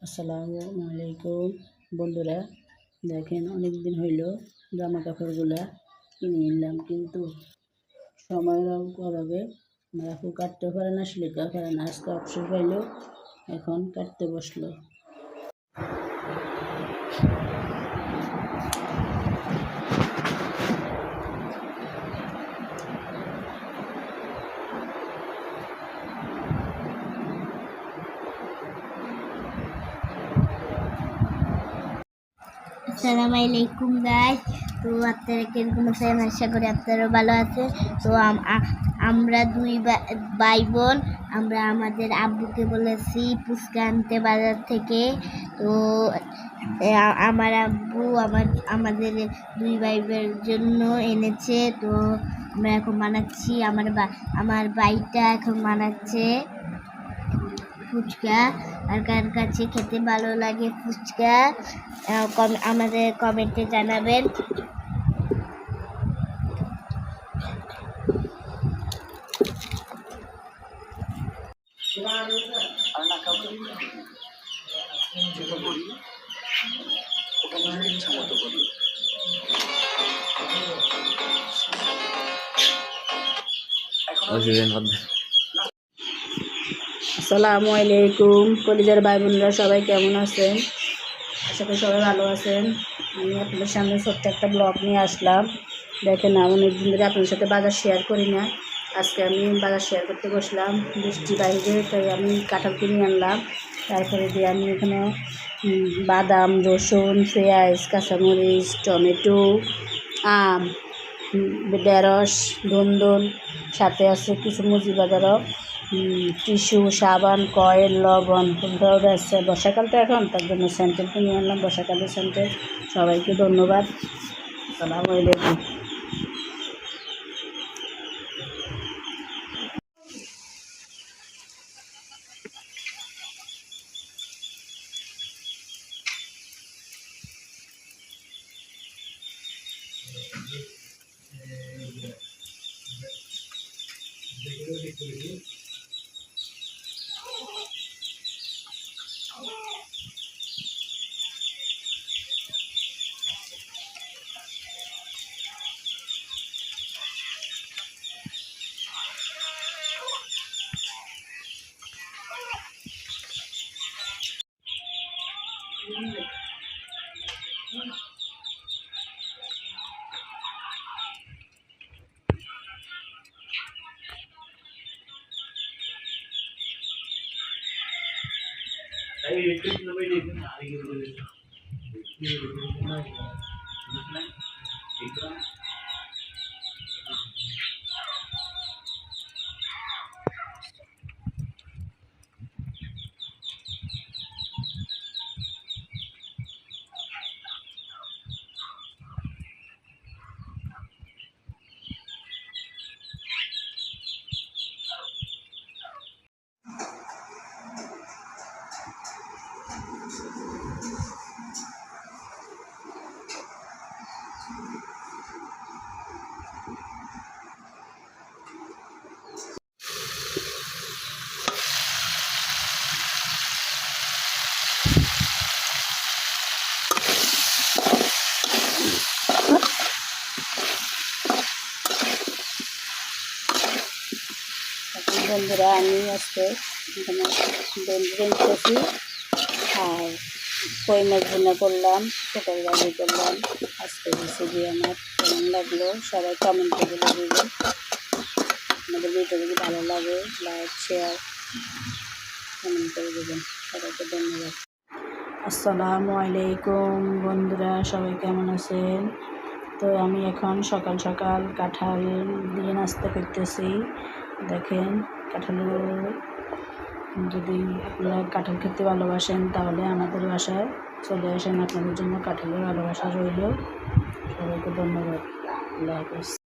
আসসালামু আলাইকুম বন্ধুরা, দেখেন অনেক দিন হইল জামা কাপড়গুলা কিনে নিলাম, কিন্তু সময়ের অভাবে আপু কাটতে পারে না, সেলাইও পারে না। আজকে অবসর পাইল, এখন কাটতে বসলো। আসসালামু আলাইকুম গাইস। তো আপনারা কিরকম আছেন? আশা করি আপনারাও ভালো আছেন। তো আমরা দুই ভাই বোন, আমরা আমাদের আব্বুকে বলেছি ফুচকা আনতে বাজার থেকে। তো আমার আব্বু আমাদের দুই ভাই বোনের জন্য এনেছে। তো আমরা এখন বানাচ্ছি, আমার ভাইটা এখন বানাচ্ছে ফুচকা। আর কার কাছে খেতে ভালো লাগে ফুচকা আমাদের কমেন্টে জানাবেন। আসসালামু আলাইকুম কলিজার ভাই বোনরা, সবাই কেমন আছেন? আশা করি সবাই ভালো আছেন। আমি আপনাদের সামনে ছোট্ট একটা ব্লগ নিয়ে আসলাম। দেখেন, অনেক দিন ধরে আপনাদের সাথে বাজার শেয়ার করি না, আজকে আমি বাজার শেয়ার করতে বসলাম। বৃষ্টি বাইরে, তাই আমি কাঁঠাল কিনে আনলাম। তারপরে দিয়ে আমি এখানে বাদাম, রসুন, পেঁয়াজ, কাঁচামরিচ, টমেটো, আম, ঢেঁড়স, ধুন্দুল, সাথে আছে কিছু মুজি বাজারও টিস্যু, সাবান, কয়েল, লবণ, পাউডার আছে। বর্ষাকাল তো এখন, তার জন্য স্যান্ডেল কিনে আনলাম, বর্ষাকালের স্যান্ডেল। সবাইকে ধন্যবাদ। আসসালামু আলাইকুম। বন্ধুরা, আমি আজকে এখানে দই করছি, আর কই মাছ ভুনা করলাম, পটল ভাজি করলাম। আজকে রেসিপি আমার কেমন লাগলো সবাই কমেন্ট করে বলবেন। আমাদের ভিডিও যদি ভালো লাগে লাইক, শেয়ার, কমেন্ট করে দেবেন। সবাইকে ধন্যবাদ। আসসালামু আলাইকুম বন্ধুরা, সবাই কেমন আছেন? তো আমি এখন সকাল সকাল কাঁঠাল দিয়ে নাস্তা করতেছি। দেখেন, কাঁঠালের যদি আপনারা কাঁঠাল খেতে ভালোবাসেন, তাহলে আমাদের বাসায় চলে আসেন। আপনাদের জন্য কাঁঠালের ভালোবাসা রইল। সবাইকে ধন্যবাদ। আল্লাহ হাফেজ।